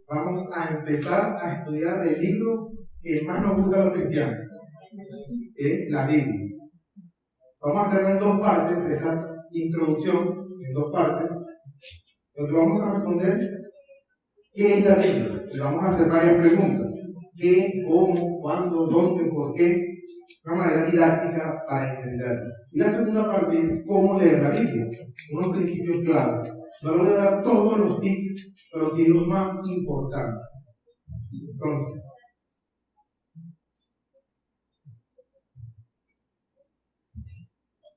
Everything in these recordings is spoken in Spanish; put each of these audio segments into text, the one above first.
vamos a empezar a estudiar el libro que más nos gusta a los cristianos, es la Biblia. Vamos a hacerlo en dos partes, esta introducción en dos partes, donde vamos a responder qué es la Biblia. Y vamos a hacer varias preguntas. ¿Qué, cómo, cuándo, dónde, por qué? Una manera didáctica para entenderlo. Y la segunda parte es cómo leer la Biblia. Unos principios claros. No le voy a dar todos los tips, pero sí los más importantes. Entonces,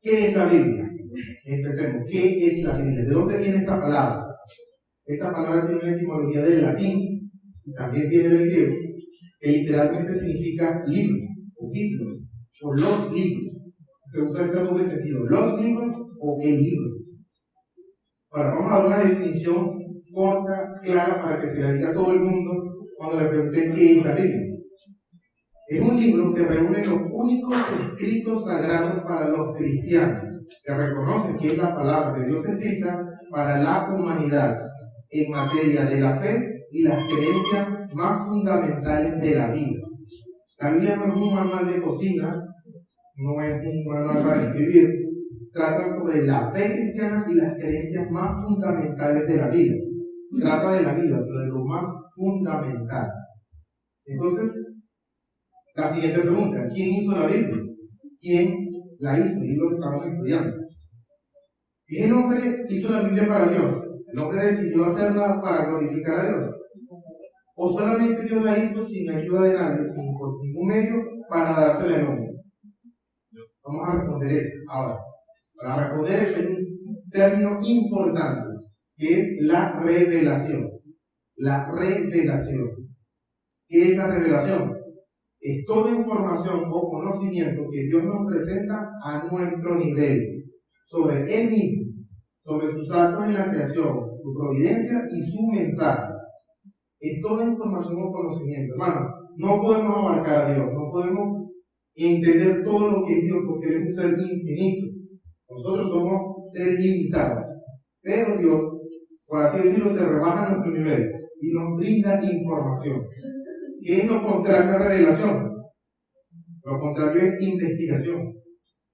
¿qué es la Biblia? Empecemos. ¿Qué es la Biblia? ¿De dónde viene esta palabra? Esta palabra tiene una etimología del latín y también viene del griego, que literalmente significa libro, o libros, o los libros. Se usa este doble sentido, los libros o el libro. Ahora, vamos a dar una definición corta, clara, para que se la diga a todo el mundo cuando le pregunten qué es la Biblia. Es un libro que reúne los únicos escritos sagrados para los cristianos, que reconocen que es la palabra de Dios escrita para la humanidad en materia de la fe y las creencias más fundamentales de la vida. La Biblia no es un manual de cocina, no es un manual para escribir, trata sobre la fe cristiana y las creencias más fundamentales de la vida. Trata de la vida, pero de lo más fundamental. Entonces, la siguiente pregunta: ¿quién hizo la Biblia? ¿Quién la hizo? El libro que estamos estudiando. ¿El hombre hizo la Biblia para Dios? ¿El hombre decidió hacerla para glorificar a Dios? ¿O solamente Dios la hizo sin ayuda de nadie, sin por ningún medio, para dársela al hombre? Vamos a responder eso. Ahora, para responder eso hay un término importante, que es la revelación. La revelación. ¿Qué es la revelación? Es toda información o conocimiento que Dios nos presenta a nuestro nivel sobre Él mismo, sobre sus actos en la creación, su providencia y su mensaje. Es toda información o conocimiento. Hermano, no podemos abarcar a Dios, no podemos entender todo lo que es Dios, porque Él es un ser infinito. Nosotros somos seres limitados, pero Dios, por así decirlo, se rebaja a nuestro nivel y nos brinda información. ¿Qué es lo contrario a revelación? Lo contrario es investigación,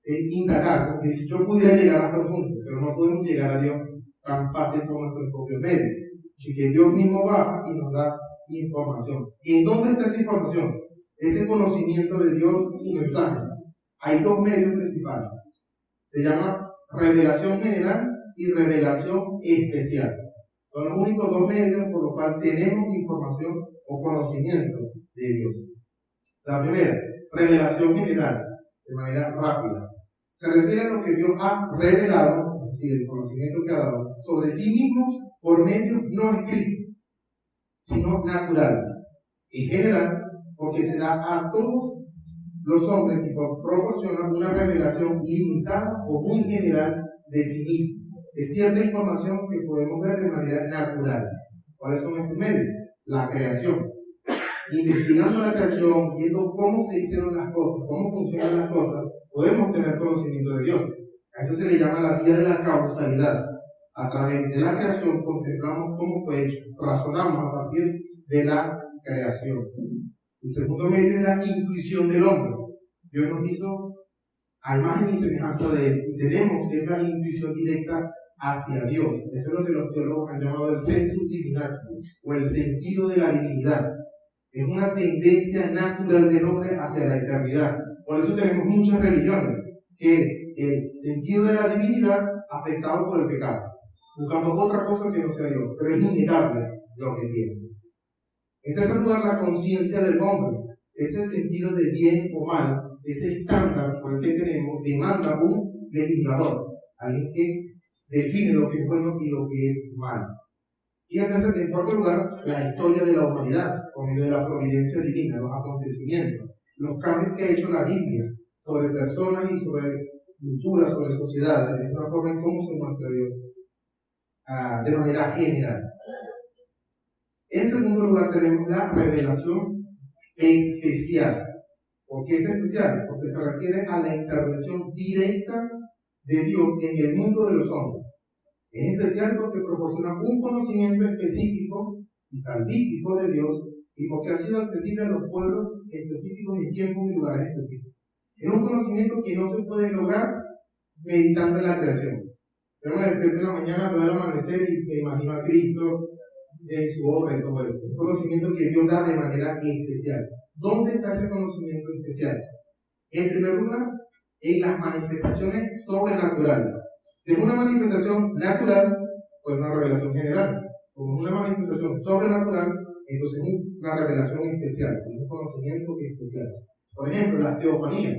es indagar, porque si yo pudiera llegar hasta el punto, pero no podemos llegar a Dios tan fácil por nuestros propios medios. Así que Dios mismo baja y nos da información. ¿En dónde está esa información? Ese conocimiento de Dios, su mensaje. Hay dos medios principales. Se llama revelación general y revelación especial. Son los únicos dos medios por los cuales tenemos información o conocimiento de Dios. La primera, revelación general, de manera rápida. Se refiere a lo que Dios ha revelado, es decir, el conocimiento que ha dado, sobre sí mismo por medios no escritos, sino naturales. En general, porque se da a todos los hombres y proporciona una revelación limitada o muy general de sí mismo, de cierta información que podemos ver de manera natural. ¿Cuáles son estos medios? La creación. Investigando la creación, viendo cómo se hicieron las cosas, cómo funcionan las cosas, podemos tener conocimiento de Dios. A esto se le llama la vía de la causalidad. A través de la creación contemplamos cómo fue hecho, razonamos a partir de la creación. El segundo medio es la intuición del hombre. Dios nos hizo a imagen y semejanza de Él y tenemos esa intuición directa hacia Dios. Eso es lo que los teólogos han llamado el sensus divinatis, o el sentido de la divinidad. Es una tendencia natural del hombre hacia la eternidad. Por eso tenemos muchas religiones, que es el sentido de la divinidad afectado por el pecado, buscando otra cosa que no sea Dios, pero es innegable lo que tiene. En tercer lugar, la conciencia del hombre, ese sentido de bien o mal, ese estándar por el que tenemos, demanda un legislador, alguien que define lo que es bueno y lo que es malo. Y en cuarto lugar, la historia de la humanidad, por medio de la providencia divina, los acontecimientos, los cambios que ha hecho la Biblia sobre personas y sobre culturas, sobre sociedades, de una forma en cómo se muestra Dios de manera general. En segundo lugar tenemos la revelación especial. ¿Por qué es especial? Porque se refiere a la intervención directa de Dios en el mundo de los hombres. Es especial porque proporciona un conocimiento específico y salvífico de Dios, y porque ha sido accesible a los pueblos específicos en tiempos y lugares específicos. Es un conocimiento que no se puede lograr meditando en la creación. Yo me despierto en la mañana, veo el amanecer y me imagino a Cristo en su obra y todo eso. Un conocimiento que Dios da de manera especial. ¿Dónde está ese conocimiento especial? En primer lugar, en las manifestaciones sobrenaturales. Si es una manifestación natural, pues una revelación general. Como es una manifestación sobrenatural, entonces es una revelación especial, un conocimiento especial. Por ejemplo, las teofanías,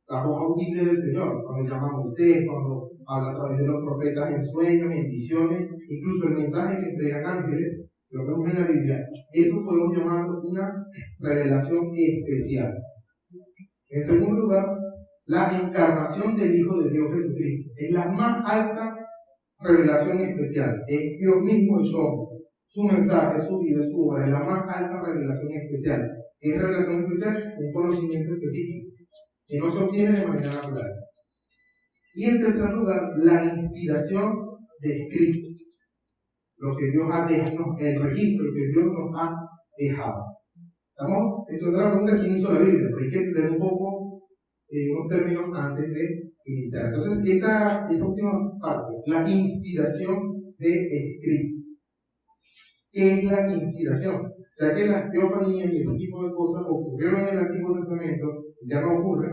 la voz audible del Señor, cuando llama a Moisés, cuando habla a través de los profetas en sueños, en visiones, incluso el mensaje que entregan ángeles, lo vemos en la Biblia, eso podemos llamarlo una revelación especial. En segundo lugar, la encarnación del Hijo de Dios Jesucristo es la más alta revelación especial. Es Dios mismo hecho hombre. Su mensaje, su vida, su obra es la más alta revelación especial. Es revelación especial, un conocimiento específico que no se obtiene de manera natural. Y en tercer lugar, la inspiración de escrito. Lo que Dios ha dejado, el registro que Dios nos ha dejado. Estamos estudiando la pregunta: ¿quién hizo la Biblia? Pero hay que entender un poco unos términos antes de iniciar. Entonces, esa última parte, la inspiración de escrito. ¿Qué es la inspiración? Ya que las teofanías y ese tipo de cosas ocurrieron en el Antiguo Testamento, ya no ocurren,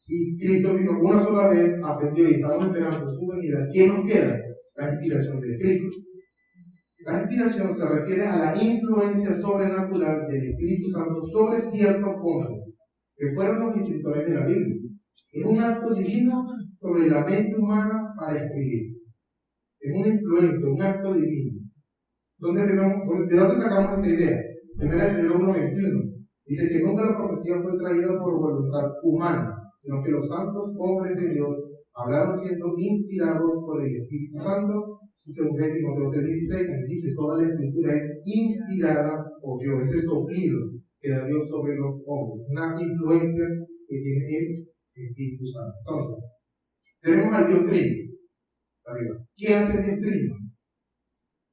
y Cristo vino una sola vez, ascendió y estamos esperando su venida. ¿Qué nos queda? La inspiración de Cristo. La inspiración se refiere a la influencia sobrenatural del Espíritu Santo sobre ciertos hombres, que fueron los escritores de la Biblia. Es un acto divino sobre la mente humana para escribir. Es una influencia, un acto divino. ¿De dónde sacamos esta idea? Primera de Pedro 1:21. Dice que nunca la profecía fue traída por voluntad humana, sino que los santos hombres de Dios hablaron siendo inspirados por el Espíritu Santo. Y según Timoteo 3:16, que dice: toda la escritura es inspirada por Dios. Ese soplido que da Dios sobre los hombres, una influencia que tiene el Espíritu Santo. Entonces, tenemos al Dios Trino. ¿Qué hace el Dios Trino?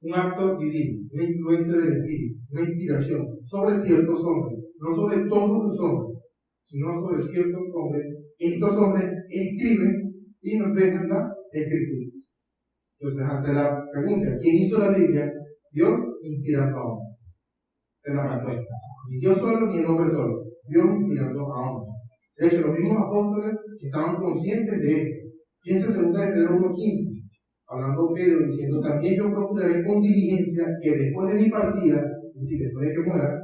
Un acto divino, una influencia del Espíritu, una inspiración sobre ciertos hombres, no sobre todos los hombres, sino sobre ciertos hombres. Estos hombres escriben y nos dejan la escritura. Entonces, ante la pregunta: ¿quién hizo la Biblia? Dios inspirando a hombres. Es la respuesta. Ni Dios solo ni el hombre solo. Dios inspirando a hombres. De hecho, los mismos apóstoles estaban conscientes de esto. Piensa en 2 de Pedro 1:15. Hablando Pedro diciendo: también yo procuraré con diligencia que después de mi partida, es decir, después de que muera,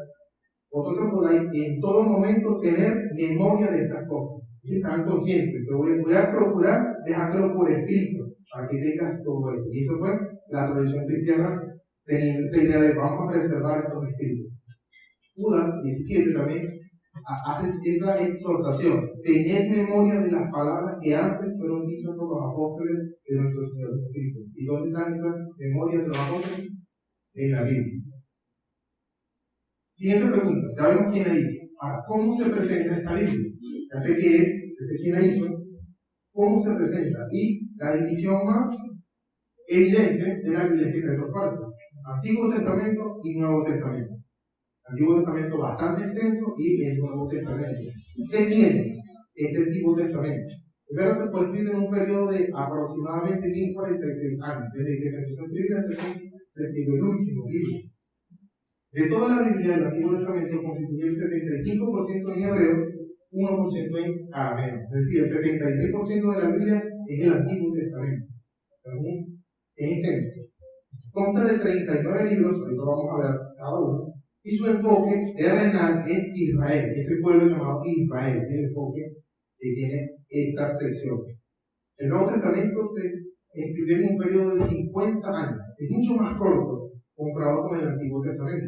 vosotros podáis en todo momento tener memoria de estas cosas. Y estaban conscientes, pero voy a procurar dejártelo por escrito, para que tengas todo esto. Y eso fue la tradición cristiana, teniendo esta idea de vamos a preservar estos escritos. Judas 17 también hace esa exhortación: tened memoria de las palabras que antes fueron dichas por los apóstoles de nuestro Señor Jesucristo. ¿Y dónde están esas memorias de los apóstoles? En la Biblia. Siguiente pregunta: ya vemos quién la hizo. Ahora, ¿cómo se presenta esta Biblia? Ya sé qué es, ya sé quién la hizo. ¿Cómo se presenta? Y la división más evidente de la Biblia es que tiene dos partes: Antiguo Testamento y Nuevo Testamento. Antiguo Testamento bastante extenso y el Nuevo Testamento. ¿Qué tiene este Antiguo Testamento? Primero se fue escrito en un periodo de aproximadamente 1046 años. Desde que se empezó a escribir hasta que se escribió el último libro. De toda la Biblia, el Antiguo Testamento constituye el 75% en hebreo, 1% en arameo. Es decir, el 76% de la Biblia es el Antiguo Testamento. Es extenso. Consta de 39 libros, ahorita vamos a ver cada uno. Y su enfoque terrenal es Israel, ese pueblo llamado Israel, es el enfoque que tiene esta sección. El Nuevo Testamento se escribió en un periodo de 50 años, es mucho más corto comparado con el Antiguo Testamento.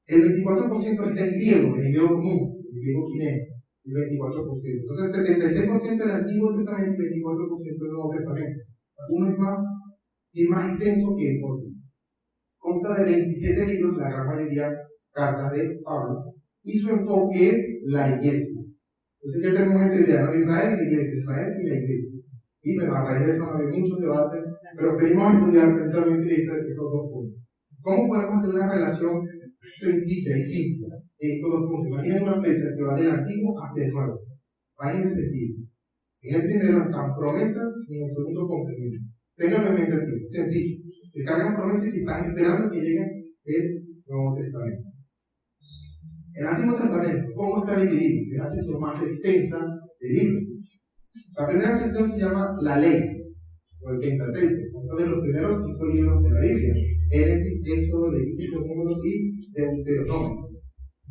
El 24% está en griego común, en griego quineo, el 24%. Entonces, el 76% del Antiguo Testamento y el 24% del Nuevo Testamento. Uno es más extenso que el otro. Consta de 27 libros, la gran mayoría cartas de Pablo, y su enfoque es la iglesia. Entonces ya tenemos esa idea, ¿no? Israel y la iglesia, Israel y la iglesia. Y bueno, a raíz de eso hay muchos debates, pero venimos a estudiar precisamente esos dos puntos. ¿Cómo podemos hacer una relación sencilla y simple de estos dos puntos? Imaginen una flecha que va del antiguo hacia el nuevo. Va en ese sentido. En el primero están promesas y en el segundo cumplimiento. Ténganlo en mente así, sencillo. Se cargan promesas que están esperando que llegue el Nuevo Testamento. El Antiguo Testamento, ¿cómo está dividido? Es la sección más extensa del libro. La primera sección se llama la ley, o el Pentateuco, uno de los primeros 5 libros de la Biblia: Génesis, Éxodo, Levítico, Números y Deuteronomio.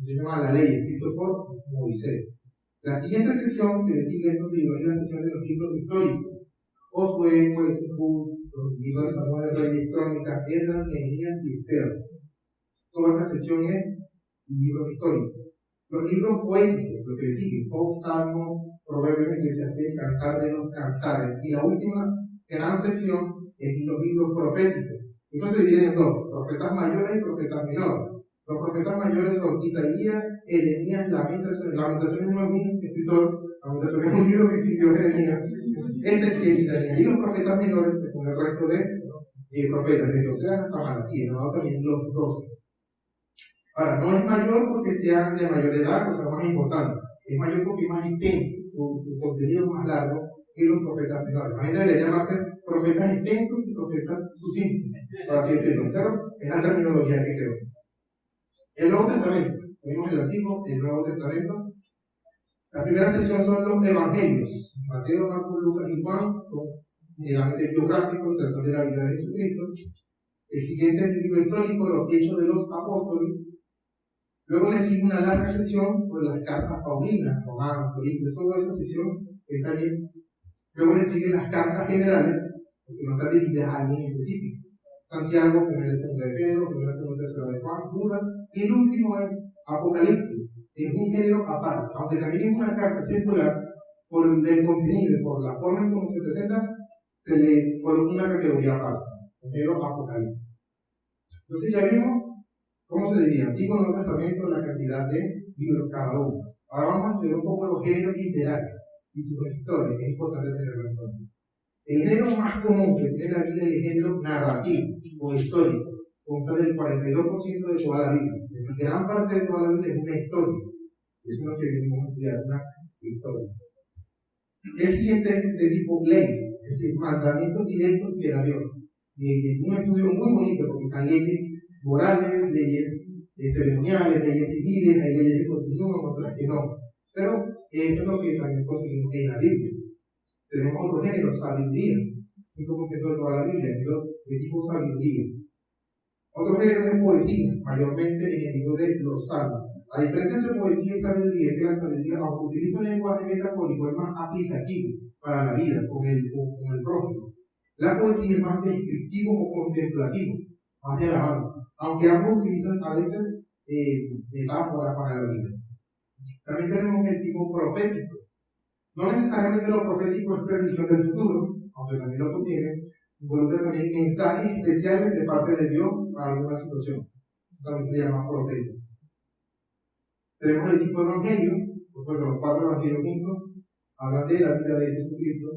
Se llama la ley, escrito por Moisés. La siguiente sección que le sigue a estos libros es la sección de los libros históricos: Josué, Jueces, los libros de Samuel, Reyes, Crónicas, Esdras, Nehemías y Esther. Toda esta sección es libros históricos. Los libros poéticos, lo que le siguen: Job, Salmo, Proverbios, Eclesiastés, Cantar de los Cantares. Y la última gran sección es los libros proféticos. Estos se dividen en dos: profetas mayores y profetas menores. Los profetas mayores son Isaías, Jeremías, Lamentaciones. Lamentaciones no es un escritor, Lamentaciones es un libro que escribió Jeremías, Ezequiel y Daniel. Y los profetas menores, que son el resto de profetas, desde Oseas hasta Malaquías, ¿no? También los 12. Ahora, no es mayor porque sean de mayor edad, o sea, más importante. Es mayor porque es más intenso, su contenido es más largo que los profetas menores. La gente debería llamarse profetas extensos y profetas sucintos, por así decirlo. Pero es la terminología que creo. El Nuevo Testamento, tenemos el Antiguo y el Nuevo Testamento. La primera sección son los evangelios: Mateo, Marcos, Lucas y Juan. Son generalmente biográficos, tratando de la vida de Jesucristo. El siguiente es el libro histórico, los Hechos de los Apóstoles. Luego le sigue una larga sección sobre las cartas paulinas, Romanos, Corintios, toda esa sección está bien. Luego le siguen las cartas generales, porque no están dirigidas a alguien específico: Santiago, 1 y 2 de Pedro, 1 y 2 de Juan, Judas. Y el último es Apocalipsis. Es un género aparte, aunque también es una carta circular. Por el contenido y por la forma en cómo se presenta, se le coloca una categoría aparte, un género apocalíptico. Entonces ya vimos cómo se divide Antiguo y Nuevo Testamento, la cantidad de libros cada uno. Ahora vamos a estudiar un poco los géneros literarios y sus escritores. Es importante tenerlo en cuenta. El género más común que tiene la Biblia es el género narrativo o histórico. Consta del 42% de toda la Biblia. Es decir, gran parte de toda la Biblia es una historia. Eso es lo que venimos a estudiar, una historia. El siguiente es de tipo ley, es decir, mandamientos directos que da Dios. Y un estudio muy bonito porque están leyes morales, leyes ceremoniales, leyes civiles, hay leyes que continúan, otras que no. Pero eso es lo que también conseguimos en la Biblia. Tenemos otro género, sabiduría. 5% de toda la Biblia es de tipo sabiduría. Otro género es poesía, mayormente en el libro de los Salmos. La diferencia entre poesía y sabiduría es que la sabiduría, aunque utiliza un lenguaje metafórico, es más aplicativo para la vida, con el prójimo. La poesía es más descriptivo o contemplativo, más de alabanza, aunque ambos utilizan a veces metáforas para la vida. También tenemos el tipo profético. No necesariamente lo profético es predicción del futuro, aunque también lo contiene. Involucra también mensajes especiales de parte de Dios para alguna situación. Eso también se llama profético. Tenemos el tipo evangelio, porque los 4 evangelios juntos hablan de la vida de Jesucristo.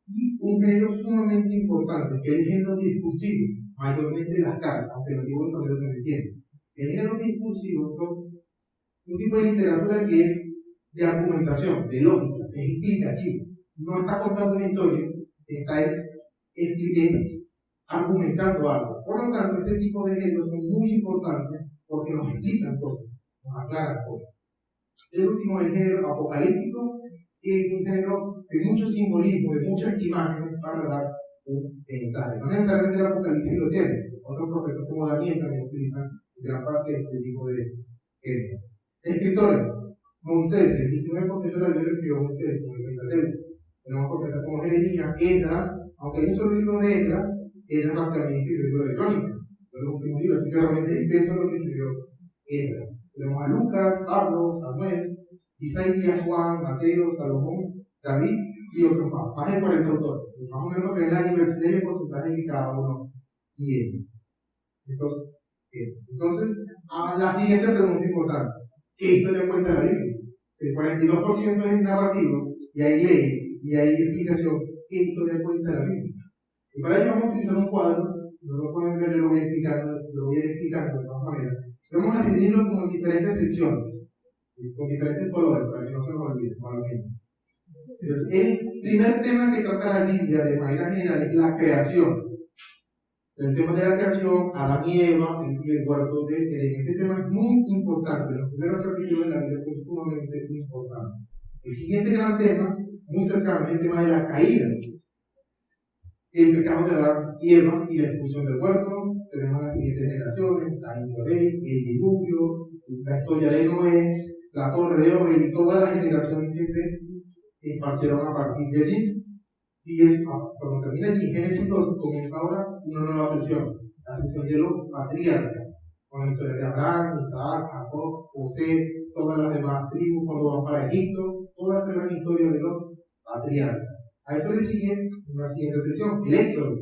Y un género sumamente importante, que es el género discursivo, mayormente las cartas, aunque lo digo en lo que entiendo. El género discursivo son un tipo de literatura que es de argumentación, de lógica, es explicativo. No está contando una historia, está argumentando algo. Por lo tanto, este tipo de géneros son muy importantes porque nos explican cosas, nos aclaran cosas. El último es el género apocalíptico, que es un género de mucho simbolismo, de muchas imágenes para dar un mensaje. No necesariamente el Apocalipsis lo tiene. Otros profetas como Daniel también utilizan gran parte de este tipo de género. Escritores: Moisés, el 19% de la Biblia escribió Moisés, como el Pentateuco. Tenemos profetas como Jeremías, Esdras, aunque hay un solo libro de Esdras también escribió el libro de Crónicas, los últimos libros, así que realmente es extenso lo que escribió Esdras. Tenemos a Lucas, Pablo, Samuel, Isaías, Juan, Mateo, Salomón, David y otros más de 40 autores. Más o menos que es la diversidad y el porcentaje que cada uno tiene. Entonces, la siguiente pregunta importante: ¿qué historia cuenta la Biblia? Si el 42% es narrativo y hay ley y hay explicación, ¿qué historia cuenta la Biblia? Y para ello vamos a utilizar un cuadro no lo pueden ver, yo lo voy a explicar de todas maneras. Vamos a dividirlo como diferentes secciones, con diferentes colores, para que no se nos olvide. Entonces, el primer tema que trata la Biblia de manera general es la creación. El tema de la creación, Adán y Eva, el huerto de Edén. Este tema es muy importante. Los primeros capítulos de la Biblia son sumamente importantes. El siguiente gran tema, muy cercano, es el tema de la caída. El pecado de Adán y Eva y la expulsión del huerto. Tenemos las siguientes generaciones, Caín y Abel, el diluvio, la historia de Noé, la torre de Babel y todas las generaciones que se esparcieron a partir de allí. Y cuando termina allí, Génesis 12, comienza ahora una nueva sección, la sección de los patriarcas, con la historia de Abraham, Isaac, Jacob, José, todas las demás tribus cuando van para Egipto, toda esa gran historia de los patriarcas. A eso le sigue una siguiente sección, el Éxodo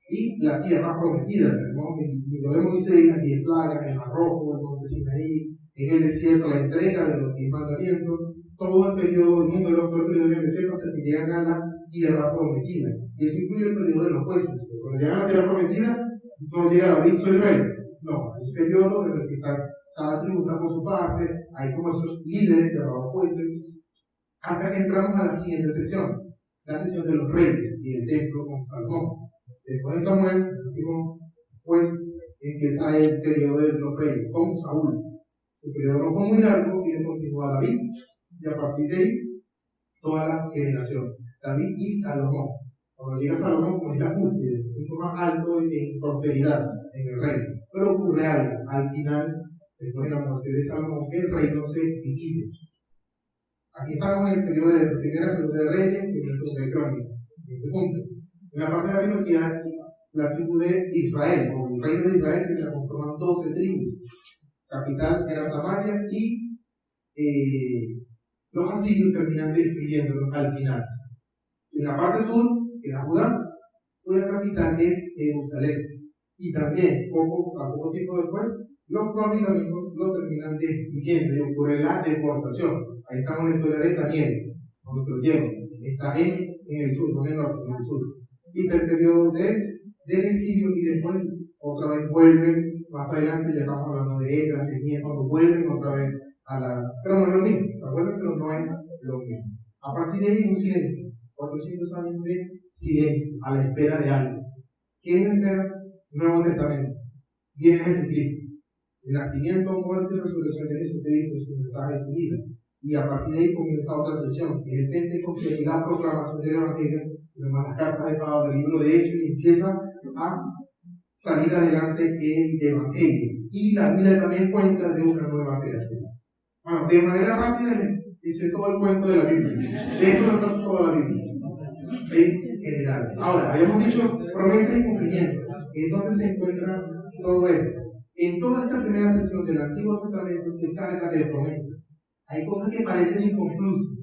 y la tierra prometida. Tenemos el libro de Moisés, las 10 plagas, el Mar Rojo, el monte Sinaí, en el desierto, la entrega de los 10 mandamientos, todo el periodo de Números, todo el periodo del desierto hasta que llegan a la tierra prometida. Y eso incluye el periodo de los jueces. Cuando llegan a la tierra prometida, no llega David, soy rey. No, hay un periodo en el que cada tribu está por su parte, hay como esos líderes llamados jueces, hasta que entramos a la siguiente sección, la sección de los reyes y el templo con Salomón. Después de Samuel, pues empieza el periodo de los reyes con Saúl. Su periodo no fue muy largo y le continúa David, y a partir de ahí, toda la generación. David y Salomón. Cuando llega Salomón, como es la cúspide, el punto más alto en prosperidad en el reino. Pero ocurre algo al final, después de la muerte de Salomón, que el reino se divide. Aquí estamos en el periodo de primera, segunda de Reyes, primera, segunda de Crónicas. En este punto. En la parte de arriba queda la tribu de Israel, o el reino de Israel, que se conforman 12 tribus. Capital era Samaria y los asirios terminan destruyéndolos al final. En la parte sur, que era Judá, cuya capital es Jerusalén. Y también, a poco tiempo después, los babilónicos lo terminan destruyendo y ocurre la deportación. Ahí estamos en la historia de Daniel, cuando se lo llevan. Está en el sur, no en el norte, en el sur. Y está el periodo del exilio y después otra vez vuelven, más adelante ya estamos hablando de Esdras, Nehemías, cuando vuelven otra vez a la... Pero no es lo mismo, ¿se acuerdan? Pero no es lo mismo. A partir de ahí un silencio, 400 años de silencio, a la espera de algo. ¿Quién espera? Nuevo Testamento. Viene Jesucristo. El nacimiento, muerte y resurrección de Jesucristo, su mensaje, su vida. Y a partir de ahí comienza otra sesión, que es el Pentecostés y la proclamación del Evangelio, las cartas de Pablo, el libro de Hechos, y empieza a salir adelante el Evangelio. Y la Biblia también cuenta de una nueva creación. Bueno, de manera rápida les eché todo el cuento de la Biblia. De esto no está toda la Biblia, en general. Ahora, habíamos dicho promesas y cumplimientos. ¿En dónde se encuentra todo esto? En toda esta primera sección del Antiguo Testamento se carga de promesas. Hay cosas que parecen inconclusas.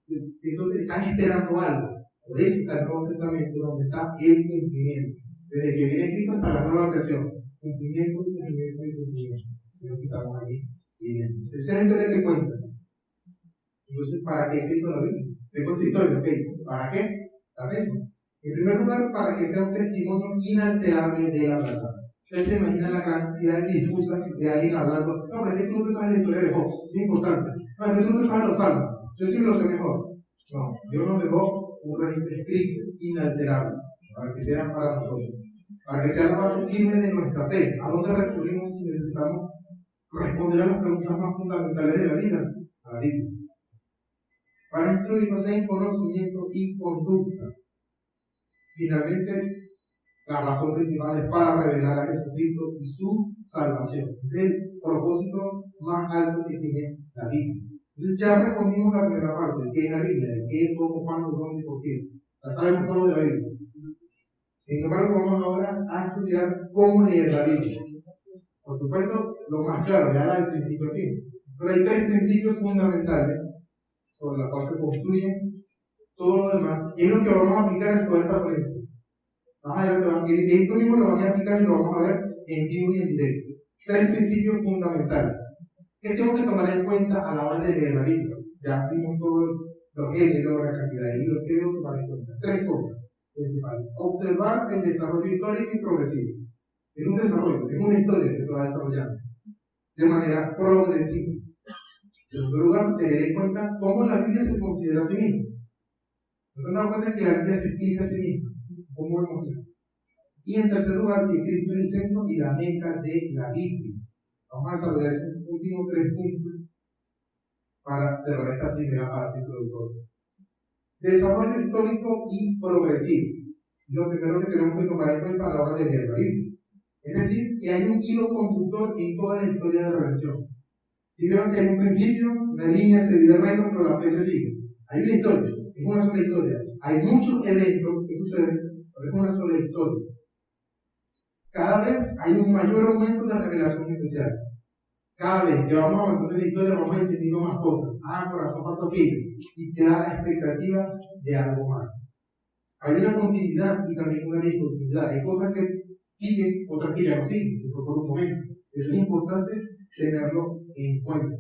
Entonces están esperando algo. Por eso está el Nuevo Testamento, donde está el cumplimiento. Desde que viene Cristo hasta la nueva creación. Cumplimiento, cumplimiento y cumplimiento. Lo quitamos ahí. Esa es la historia que cuenta. Entonces, ¿para qué se hizo la Biblia? Te cuento historia, ¿ok? ¿Para qué? La tengo. En primer lugar, para que sea un testimonio inalterable de la verdad. Ustedes se imaginan la cantidad de disputas de alguien hablando. No, pero es que tú no te sabes la historia de Job. Es importante. No, es que tú no te sabes los salmos. Yo sí me lo sé mejor. No, Dios nos dejó un registro escrito, inalterable, para que sea para nosotros. Para que sea la base firme de nuestra fe. ¿A dónde recurrimos si necesitamos responder a las preguntas más fundamentales de la vida? A la Biblia. Para instruirnos en conocimiento y conducta. Finalmente, la razón principal es para revelar a Jesucristo y su salvación. Es el propósito más alto que tiene la Biblia. Entonces ya respondimos la primera parte, ¿qué es la Biblia? ¿Qué, cómo, cuándo, dónde y por qué? Ya sabemos todo de la Biblia. Sin embargo, vamos ahora a estudiar cómo leer la Biblia. Por supuesto, lo más claro, ya da el principio al fin. Pero hay 3 principios fundamentales sobre los cuales se construyen todo lo demás, y es lo que vamos a aplicar en toda esta ponencia. Y esto mismo lo vamos a aplicar y lo vamos a ver en vivo y en directo. 3 principios fundamentales que tengo que tomar en cuenta a la hora de leer la Biblia. Ya vimos todos los géneros, la cantidad de libros que debo tomar en cuenta. 3 cosas. principal. Observar el desarrollo histórico y progresivo. Es un desarrollo, es una historia que se va desarrollando de manera progresiva. En segundo lugar, tener en cuenta cómo la Biblia se considera a sí misma. Nos han dado cuenta que la Biblia se explica a sí misma. ¿Cómo vemos eso? Y en tercer lugar, que Cristo es el centro y la meta de la Biblia. Vamos a desarrollar esos últimos 3 puntos para cerrar esta primera parte introductoria. Desarrollo histórico y progresivo. Lo primero que tenemos que tomar en cuenta a la hora de leer la Biblia. Es decir, que hay un hilo conductor en toda la historia de la redención. Si vieron que hay un principio, una línea, se divide el reino, pero la fe se sigue. Hay una historia, es una sola historia. Hay muchos eventos que suceden, pero es una sola historia. Cada vez hay un mayor aumento de revelación especial. Cada vez que vamos avanzando en la historia, vamos entendiendo más cosas. Corazón pasó aquello. Y queda la expectativa de algo más. Hay una continuidad y también una discontinuidad. Hay cosas que siguen, otras que ya no siguen. Eso por un momento. Eso es importante tenerlo en cuenta.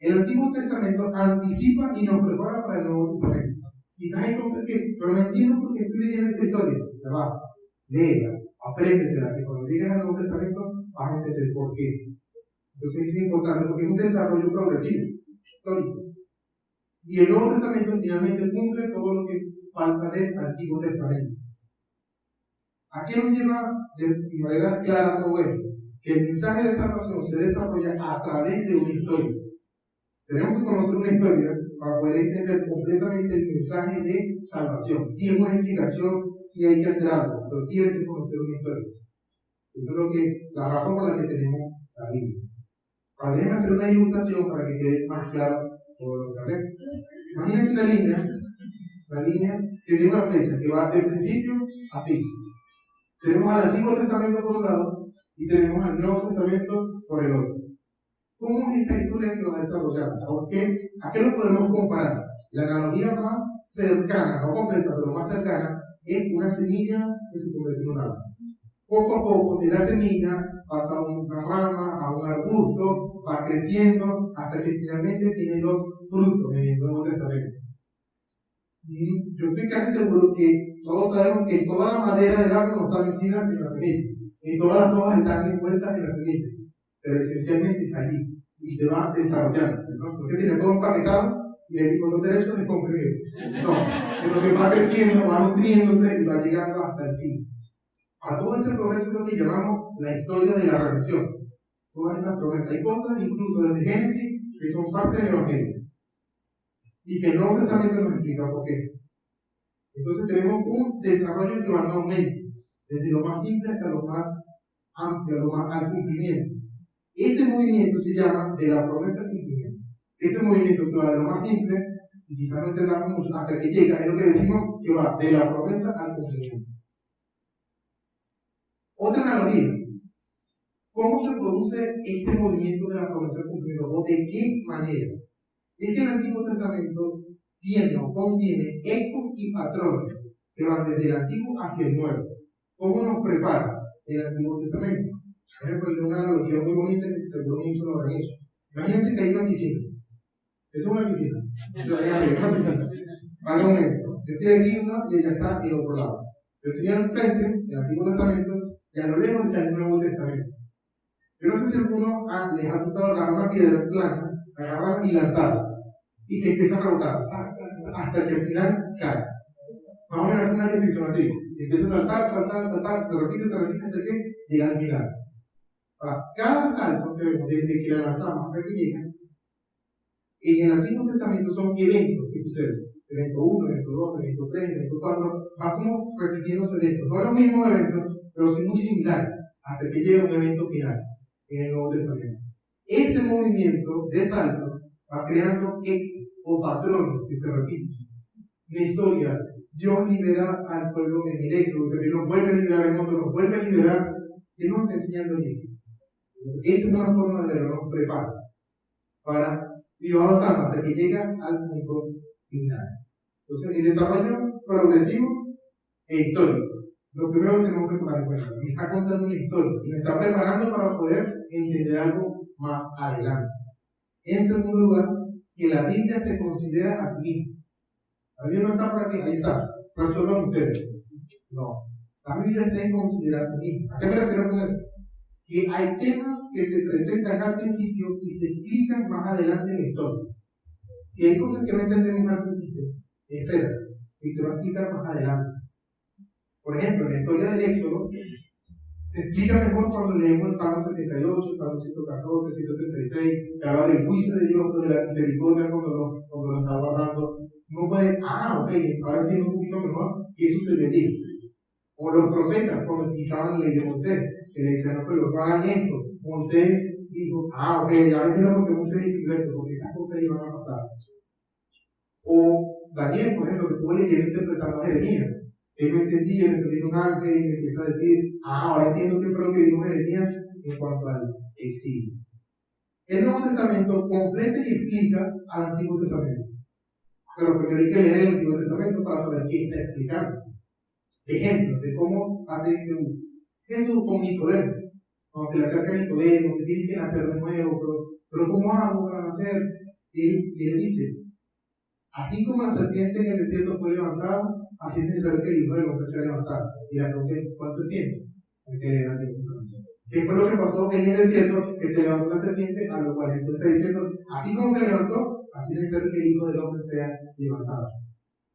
El Antiguo Testamento anticipa y nos prepara para el Nuevo Testamento. Quizás hay cosas que, pero no entiendo por qué estoy leyendo esta historia. Ya va, léela, apréndetela, que cuando llegues al Nuevo Testamento vas a entender por qué. Entonces es importante porque es un desarrollo progresivo, histórico. Y el Nuevo Testamento finalmente cumple todo lo que falta del Antiguo Testamento. ¿A qué nos lleva de manera clara todo esto? Que el mensaje de salvación se desarrolla a través de una historia. Tenemos que conocer una historia para poder entender completamente el mensaje de salvación. Si es una explicación, si hay que hacer algo, pero tienes que conocer una historia. Eso es la razón por la que tenemos la Biblia. Ahora déjenme hacer una ilustración para que quede más claro todo lo que hablé. Imagínense una línea que tiene una flecha que va de principio a fin. Tenemos al Antiguo Testamento por un lado y tenemos al Nuevo Testamento por el otro. ¿Cómo es esta historia que va a desarrollar? ¿A qué lo podemos comparar? La analogía más cercana, no completa, pero más cercana, es una semilla que se convierte en un árbol. Poco a poco, de la semilla pasa a una rama, a un arbusto, va creciendo hasta que finalmente tiene los frutos en el Nuevo Testamento. Y yo estoy casi seguro que todos sabemos que toda la madera del árbol no está metida en la semilla, y todas las hojas están envueltas en la semilla, pero esencialmente está allí y se va desarrollando. ¿No? Porque tiene todo empaquetado y le digo los derechos de comprimir. No, sino que va creciendo, va nutriéndose y va llegando hasta el fin. A todo ese progreso es lo que llamamos la historia de la redención. Todas esas promesas. Hay cosas, incluso desde Génesis, que son parte del Evangelio. Y que el Nuevo Testamento nos explica por qué. Entonces tenemos un desarrollo que va en aumento, desde lo más simple hasta lo más amplio, lo más al cumplimiento. Ese movimiento se llama de la promesa al cumplimiento. Ese movimiento que va de lo más simple, y quizás no entendamos mucho, hasta que llega, es lo que decimos que va de la promesa al cumplimiento. Otra analogía. ¿Cómo se produce este movimiento de la promesa al cumplimiento? ¿O de qué manera? Es que el Antiguo Testamento tiene o contiene ecos y patrones que van desde el Antiguo hacia el Nuevo. ¿Cómo nos prepara el Antiguo Testamento? Por ejemplo, una analogía muy bonita que seguro muchos lo habrán hecho. Imagínense que hay una piscina. Eso es una piscina. Una piscina. Para un momento. Yo estoy aquí y ella está en el otro lado. Yo estoy al frente del Antiguo Testamento y a lo lejos está el Nuevo Testamento. Yo no sé si alguno les ha gustado agarrar una piedra plana, agarrarla y lanzarla. Y que empieza a rebotar hasta que al final cae. Más o menos es una descripción así. Empieza a saltar, se repite hasta que llega al final. Para cada salto que vemos desde que la lanzamos hasta que llega, en el Antiguo Testamento son eventos que suceden. Evento 1, evento 2, evento 3, evento 4, va como repitiéndose eventos. No es los mismos eventos, pero son muy similares, hasta que llega un evento final en el Nuevo Testamento. Ese movimiento de salto va creando ecos o patrones que se repiten. La historia, Dios libera al pueblo en el éxodo, que nos vuelve a liberar en otro, nos vuelve a liberar, y nos está enseñando allí. Esa es una forma de verlo, nos prepara para ir avanzando hasta que llega al punto final. Entonces, el desarrollo progresivo e histórico. Lo primero que tenemos que tomar en cuenta, me está contando una historia y me está preparando para poder entender algo más adelante. En segundo lugar, que la Biblia se considera a sí misma. La Biblia no está por aquí, ahí está. resuelvan ustedes. No. La Biblia se considera a sí misma. ¿A qué me refiero con eso? Que hay temas que se presentan al principio y se explican más adelante en la historia. Si hay cosas que no entendemos al principio, espera, y se va a explicar más adelante. Por ejemplo, en la historia del Éxodo, se explica mejor cuando leemos el Salmo 78, Salmo 114, 136, que habla del juicio de Dios, de la misericordia cuando lo está guardando. Uno puede, ok, ahora entiendo un poquito mejor qué sucede allí. O los profetas, cuando explicaban la ley de Moisés, que le decían, no, pero no hagan esto. Moisés dijo, ok, ahora entiendo por qué Moisés escribió esto, porque estas cosas iban a pasar. O Daniel, por ejemplo, que tuvo que interpretar a Jeremías. Él no entendía, le entendía un ángel y le empieza a decir, ahora entiendo qué fue lo que dijo Jeremías en cuanto al exilio. El Nuevo Testamento completa y explica al Antiguo Testamento. Pero primero hay que leer el Antiguo Testamento para saber qué está explicando. Ejemplos de cómo hace Jesús con Nicodemo. Cuando se le acerca a Nicodemo, que tiene que nacer de nuevo, pero ¿cómo hago para nacer? Y le dice, así como la serpiente en el desierto fue levantada, así es necesario que el Hijo del Hombre sea levantado. Y la pregunta es, ¿cuál serpiente? ¿Qué fue lo que pasó en el desierto? Que se levantó la serpiente, a lo cual Jesús está diciendo, así como se levantó, así es necesario que el Hijo del Hombre sea levantado.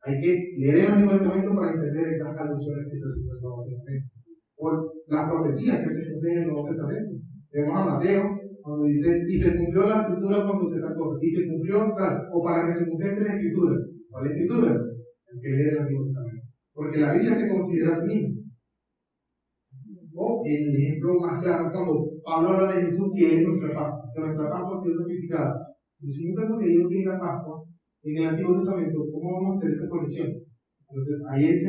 Hay que leer el Antiguo Testamento para entender esas alusiones que está haciendo el Nuevo Testamento. O las profecías que se cumplen en el Nuevo Testamento. Vemos a Mateo cuando dice, y se cumplió la escritura cuando se tal cosa, y se cumplió tal, o para que se cumpliese la escritura. ¿Cuál escritura? Hay que leer el Antiguo Testamento. Porque la Biblia se considera a sí misma. O el ejemplo más claro, cuando Pablo habla de Jesús, que es nuestra Pascua, que nuestra Pascua ha sido sacrificada. Y si nunca hemos leído que es la Pascua, en el Antiguo Testamento, ¿cómo vamos a hacer esa conexión? Entonces, ahí es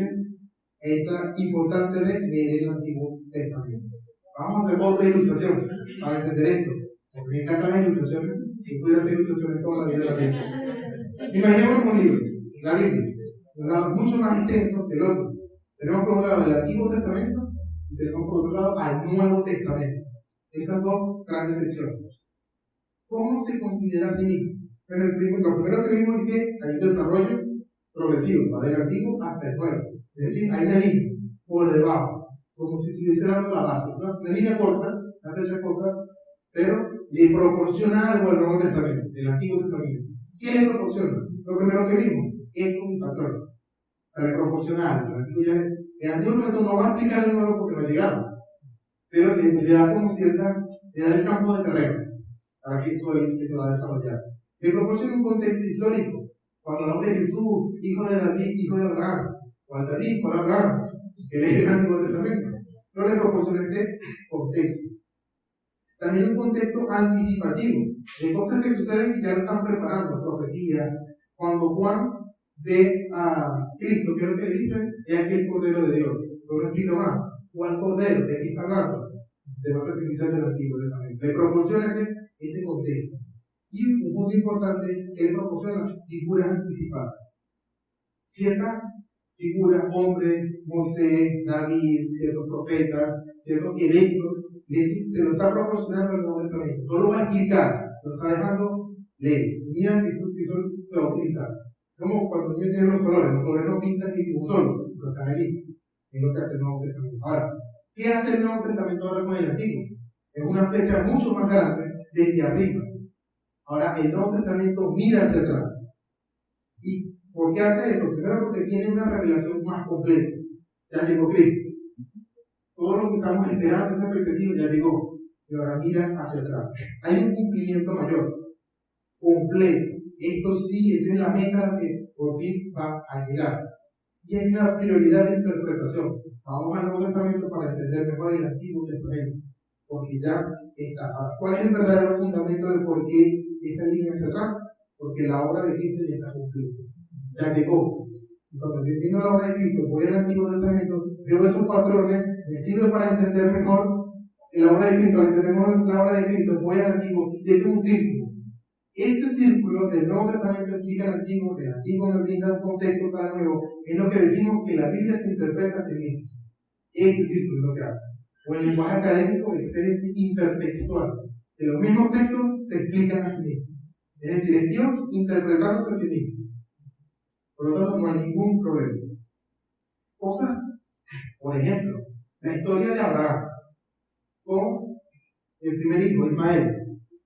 esta importancia de leer el Antiguo Testamento. Vamos a hacer otra ilustración para entender esto. Porque me encantan las ilustraciones, y pudiera hacer ilustraciones toda la vida de la Biblia. Imaginemos un libro, la Biblia, un lado mucho más extenso que el otro. Tenemos por un lado el Antiguo Testamento y tenemos por otro lado al Nuevo Testamento. Esas dos grandes secciones. ¿Cómo se considera a sí mismo? Bueno, lo primero que vimos es que hay un desarrollo progresivo, va del antiguo hasta el nuevo. Es decir, hay una línea por debajo, como si estuviese dando la base, ¿no? Una línea corta, una flecha corta, pero le proporciona algo al Nuevo Testamento, el Antiguo Testamento. ¿Qué le proporciona? Lo primero que vimos, eco y patrón. O sea, le proporciona algo. El Antiguo Testamento no va a explicar el nuevo porque no ha llegado, pero le da como cierta, le da el campo de terreno para que eso que se va a desarrollar. Le proporciona un contexto histórico. Cuando hablamos de Jesús, hijo de David, hijo de Abraham, o David, hijo de Abraham, que lee el Antiguo Testamento, no le proporciona este contexto. También un contexto anticipativo, de cosas que suceden y ya lo están preparando, profecías. Cuando Juan ve a Cristo, ¿qué es lo que le dicen? Es aquel Cordero de Dios. No lo explico más. ¿Cuál Cordero? ¿De qué está hablando? Se va a sacrificar del Antiguo Testamento. Le proporciona ese contexto. Y un punto importante que le proporciona figuras anticipadas. Ciertas figuras, hombres, Moisés, David, ciertos profetas, ciertos eventos, se lo está proporcionando el Nuevo Testamento. No lo va a explicar, lo está dejando leer. Mira que eso se va a utilizar. Como cuando los niños tienen los colores no pintan ni dibujan solos, pero están allí. Es lo que hace el Nuevo Testamento. Ahora, ¿qué hace el Nuevo Testamento ahora con el Antiguo? Es una flecha mucho más grande desde arriba. Ahora, el Nuevo Testamento mira hacia atrás. ¿Y por qué hace eso? Primero porque tiene una revelación más completa. Ya llegó Cristo. Todo lo que estamos esperando, esa expectativa, ya llegó. Y ahora mira hacia atrás. Hay un cumplimiento mayor, completo. Esto sí, esta es la meta que por fin va a llegar. Y hay una prioridad de interpretación. Vamos al Nuevo Testamento para entender mejor el Antiguo Testamento. Porque ya está. Ahora, ¿cuál es el verdadero fundamento de por qué esa línea hacia atrás? Porque la obra de Cristo ya está cumplida. Ya llegó. Y cuando yo entiendo la obra de Cristo, voy al Antiguo Testamento, veo esos patrones, me sirve para entender mejor la obra de Cristo. Al entender la obra de Cristo, voy al Antiguo y es un círculo. Ese círculo del Nuevo Testamento explica el Antiguo, que el Antiguo me brinda un contexto para el Nuevo, es lo que decimos que la Biblia se interpreta a sí misma. Ese círculo es lo que hace. O en lenguaje académico, exégesis intertextual. Que los mismos textos se explican a sí mismos. Es decir, es Dios interpretándose a sí mismo. Por lo tanto, no hay ningún problema. cosas, por ejemplo, la historia de Abraham con el primer hijo, Ismael,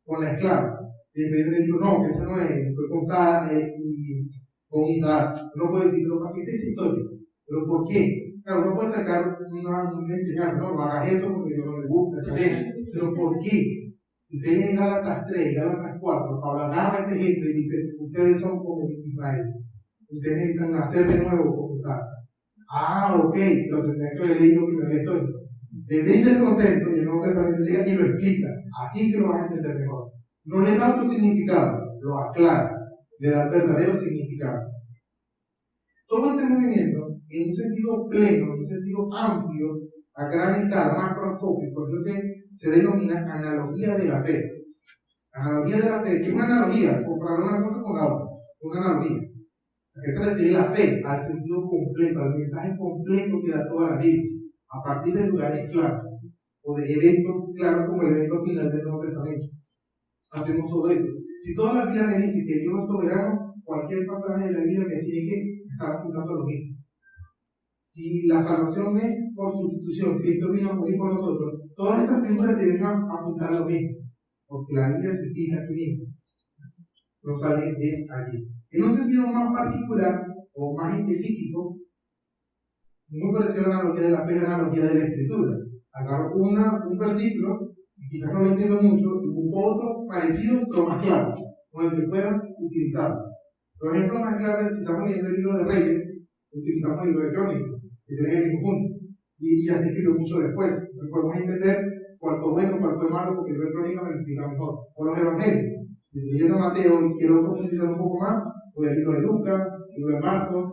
con la esclava. Y el primer dijo, no, que ese no es, fue con Sara y con Isaac. Uno puede decir, pero ¿para qué esta historia? ¿Pero por qué? Claro, uno puede sacar una enseñanza, no hagas eso porque Dios no le gusta, está bien. Pero ¿por qué? Ustedes en Gálatas 3, Gálatas 4, Pablo agarra este ejemplo y dice, ustedes son como Ismael. Ustedes necesitan nacer de nuevo como Isaac. Ah, ok, pero tendría que haber leído primero la historia. Le brinda el contexto y el Nuevo Testamento llega y lo explica. Así que lo vas a entender mejor. No le da otro significado, lo aclara, le da el verdadero significado. Todo ese movimiento, en un sentido pleno, en un sentido amplio, a gran escala, macroscópico, es lo que se denomina analogía de la fe. Analogía de la fe, que es una analogía, comparar una cosa con la otra, una analogía. ¿A qué se refiere la fe? Al sentido completo, al mensaje completo que da toda la Biblia, a partir de lugares claros, o de eventos claros como el evento final del Nuevo Testamento. Hacemos todo eso. Si toda la Biblia me dice que Dios es soberano, cualquier pasaje de la Biblia me tiene que estar apuntando a lo mismo. Si la salvación es por sustitución, Cristo vino a morir por nosotros, todas esas figuras deben apuntar a lo mismo, porque la Biblia se fija a sí misma, no sale de allí. En un sentido más particular o más específico, muy parecido a la analogía de la fe, la analogía de la Escritura. Agarro un versículo, quizás no lo entiendo mucho, y busco otro parecido, pero más claro, con el que puedan utilizarlo. Por ejemplo, más claro, si estamos leyendo el libro de Reyes, utilizamos el libro de Crónicas, que tiene el mismo punto. Y ya se escribió mucho después. Entonces podemos entender cuál fue bueno, cuál fue malo, porque el libro de Crónicas me lo explica mejor. O los evangelios. Si estoy leyendo Mateo y quiero profundizar un poco más, voy al libro de Lucas, el libro de Marcos,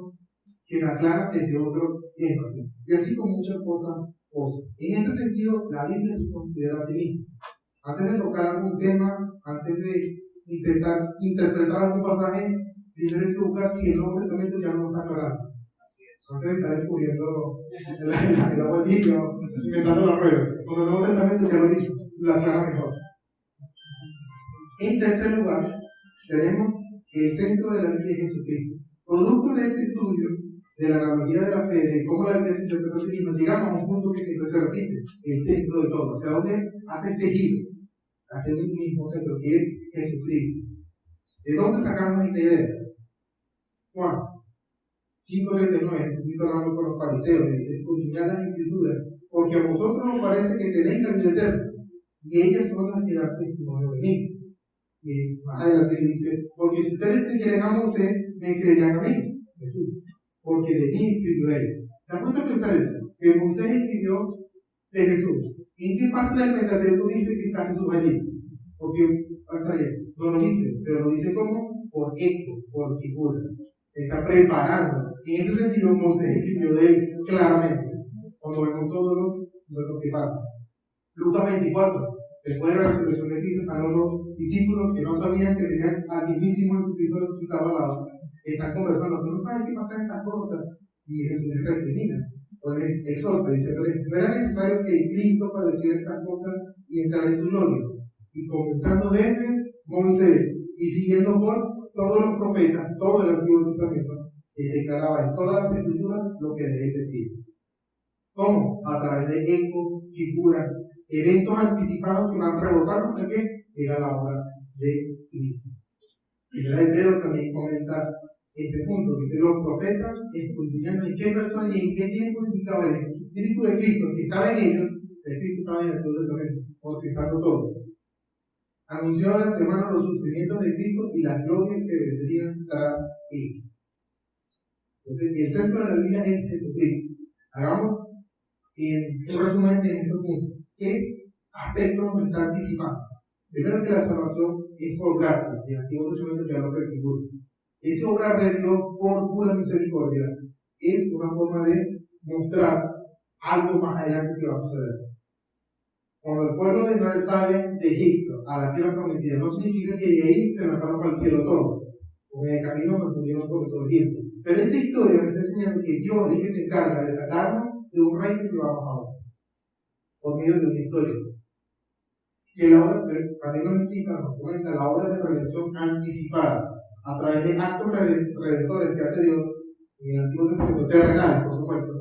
que me aclara desde otro énfasis. Y así con muchas otras cosas. En ese sentido, la Biblia se considera a sí misma. Antes de tocar algún tema, antes de intentar interpretar algún pasaje, primero hay que buscar si el Nuevo Testamento ya no lo está aclarando. Antes de estar descubriendo el agua tibia o inventando la rueda. Cuando el Nuevo Testamento ya lo dice, lo aclara mejor. En tercer lugar, tenemos que el centro de la Biblia es Jesucristo. Producto de este estudio, de la analogía de la fe, de cómo la Biblia se interpreta a sí misma, llegamos a un punto que siempre se repite, el centro de todo, hacia donde hace este giro, hacia el mismo centro, que es Jesucristo. ¿De dónde sacamos esta idea? Juan 5:39, Jesucristo hablando con los fariseos, le dice, escudriñad las Escrituras, porque a vosotros os parece que tenéis la vida eterna, y ellas son las que dan testimonio de mí. Y más adelante le dice, porque si ustedes creyeran a Moisés, me creerían a mí, Jesús, porque de mí escribió él. ¿Se han puesto a pensar eso? Que Moisés escribió de Jesús. ¿En qué parte del Pentateuco dice que está Jesús allí? Porque no lo dice, pero lo dice como por eco, por figura. Está preparando. En ese sentido, Moisés escribió de él claramente. Cuando vemos todos los sucesos que pasan. Lucas 24. Después de la resurrección de Cristo, están los dos discípulos que no sabían que tenían al mismísimo Jesucristo resucitado al lado. Están conversando, pero no saben qué pasa en estas cosas. Y Jesús les recrimina, o les exhorta, dice, no era necesario que Cristo padeciera estas cosas y entrara en su gloria. Y comenzando desde Moisés y siguiendo por todos los profetas, todo el Antiguo Testamento, declaraba en todas las Escrituras lo que de él decía. ¿Cómo? A través de eco, figuras, eventos anticipados que van rebotando hasta que llega la hora de Cristo. Primera de Pedro también comenta este punto, dice, los profetas escudriñando en qué persona y en qué tiempo indicaba el Espíritu de Cristo que estaba en ellos, el Cristo estaba en el Antiguo Testamento, orquestando todo. Anunció de antemano los sufrimientos de Cristo y las glorias que vendrían tras él. Entonces, el centro de la Biblia es Jesucristo. Hagamos un resumen de estos puntos. ¿Qué aspectos nos está anticipando? Primero, que la salvación es por gracia. En el Antiguo Testamento ya lo prefigura. Ese obrar de Dios por pura misericordia es una forma de mostrar algo más adelante que va a suceder. Cuando el pueblo de Israel sale de Egipto a la tierra prometida, no significa que de ahí se lanzaron para el cielo todo. En el camino respondieron por desobediencia. Pero esta historia me está enseñando que Dios es que se encarga de sacarnos de un reino que vamos ahora, por medio de una historia. Que la obra, también nos explica, nos comenta la obra de redención anticipada, a través de actos redentores que hace Dios en el Antiguo Testamento, terrenales, por supuesto,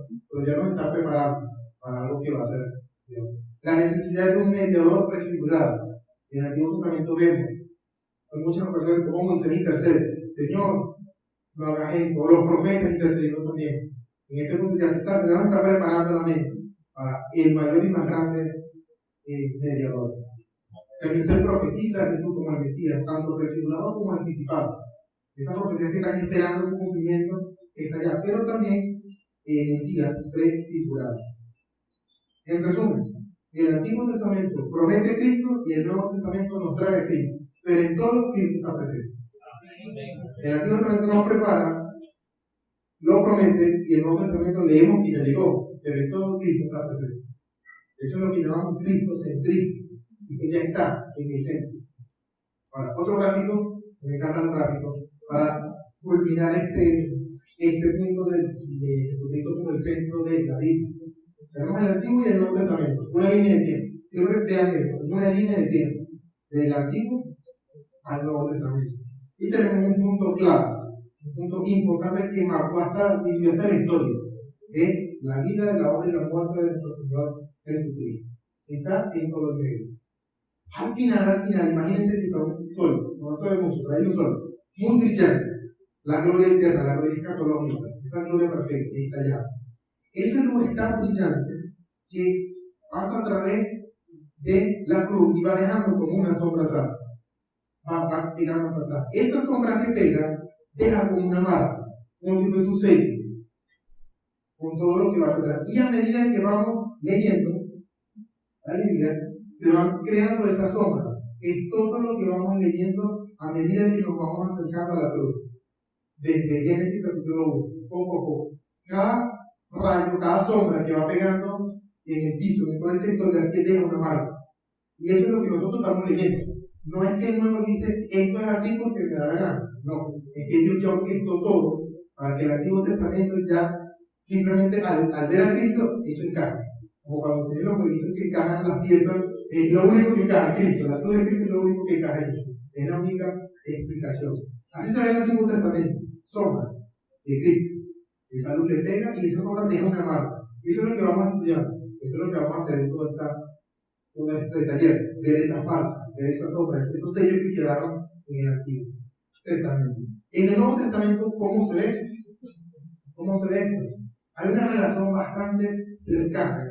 la necesidad de un mediador prefigurado. En el Antiguo Testamento vemos en muchas ocasiones como Moisés intercede, Señor, no hagas esto, o los profetas intercediendo también. En ese punto ya se está preparando la mente para el mayor y más grande mediador. También se profetiza a Jesús como el Mesías, tanto prefigurado como anticipado. Esa profecía que están esperando su cumplimiento está allá, pero también Mesías prefigurado. En resumen, el Antiguo Testamento promete a Cristo y el Nuevo Testamento nos trae a Cristo, pero en todo Cristo está presente. El Antiguo Testamento nos prepara, lo promete y el Nuevo Testamento leemos que ya llegó, pero en todo Cristo está presente. Eso es lo que llamamos cristocentrismo, y que ya está en el centro. Ahora, otro gráfico, me encantan los gráficos, para culminar este punto de Jesucristo como el centro de la Biblia. Tenemos el Antiguo y el Nuevo Testamento, una línea de tiempo. Siempre vean eso, una línea de tiempo, del Antiguo al Nuevo Testamento. Y tenemos un punto clave, un punto importante que marcó dividió hasta la historia de la vida, la obra y la muerte de nuestro Señor Jesucristo. Está en todo el medio. Al final, imagínense que está un sol, no se ve mucho, pero hay un sol, muy brillante. La gloria eterna, la gloria escatológica, esa gloria perfecta, está allá. Esa luz es tan brillante que pasa a través de la cruz y va dejando como una sombra atrás. Va tirando hasta atrás. Esa sombra que pega deja como una marca, como si fuese un sello, con todo lo que va a atrás. Y a medida que vamos leyendo la Biblia, se van creando esas sombras. Es todo lo que vamos leyendo a medida que nos vamos acercando a la cruz. Desde Génesis capítulo 1, poco a poco. Cada rayo, cada sombra que va pegando en el piso, en toda esta historia, que deja una marca. Y eso es lo que nosotros estamos leyendo. No es que el nuevo dice, esto es así porque me da la gana. No, es que Dios ya orquestó todo para que el Antiguo Testamento ya simplemente al ver a Cristo, eso encaja. Como cuando tienen los jueguitos que encajan las piezas, es lo único que encaja Cristo. La cruz de Cristo es lo único que encaja ahí. Es la única explicación. Así se ve en el Antiguo Testamento. Sombra de Cristo. Esa luz le pega y esa sombra deja una marca. Eso es lo que vamos a estudiar. Eso es lo que vamos a hacer en todo este taller. Ver esas marcas, ver esas sombras, esos sellos que quedaron en el Antiguo Testamento. En el Nuevo Testamento, ¿cómo se ve? ¿Cómo se ve esto? Hay una relación bastante cercana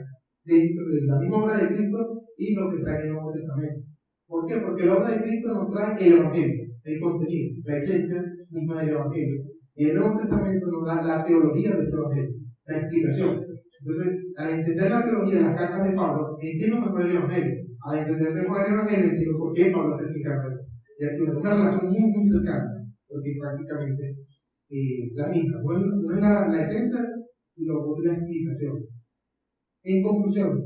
dentro de la misma obra de Cristo y lo que está en el Nuevo Testamento. ¿Por qué? Porque la obra de Cristo nos trae el Evangelio, el contenido, la esencia misma del Evangelio. Y el Nuevo Testamento nos da la teología de ese Evangelio, la explicación. Entonces, al entender la teología de las cartas de Pablo, entiendo mejor el Evangelio. Al entender mejor el Evangelio, entiendo por qué Pablo está explicando eso. Y así es una relación muy cercana, porque prácticamente la misma. Uno es la esencia y lo otro es la explicación. En conclusión,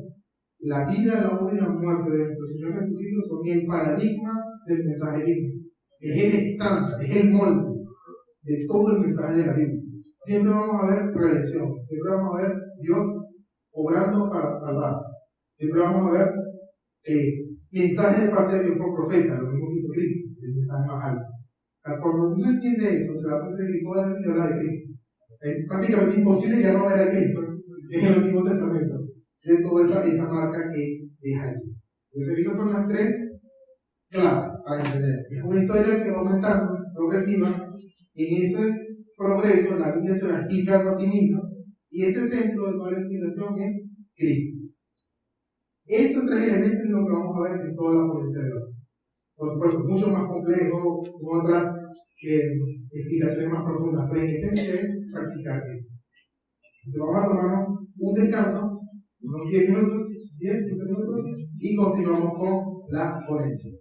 la vida, la obra y la muerte de nuestro Señor Jesucristo son el paradigma del mensaje bíblico. Es el estándar, es el molde de todo el mensaje de la Biblia. Siempre vamos a ver redención, siempre vamos a ver Dios obrando para salvar, siempre vamos a ver mensajes de parte de Dios por profeta, lo mismo que hizo Cristo, el mensaje más alto. Cuando uno entiende eso, se da cuenta de que toda la Biblia habla de Cristo. Es prácticamente imposible ya no ver a Cristo en el Antiguo Testamento, de toda esa marca que deja ahí. Entonces, esas son las tres claves para entender. Es una historia que va aumentando, progresiva. En ese progreso, la Biblia se va explicando a sí misma, y ese centro de toda la explicación es Cristo. Esos tres elementos es lo que vamos a ver en toda la ponencia de hoy. Por supuesto, mucho más complejo, con otras explicaciones más profundas, pero en esencia es practicar eso. Entonces vamos a tomarnos un descanso, unos 10 minutos, 10, 15 minutos, y continuamos con la ponencia.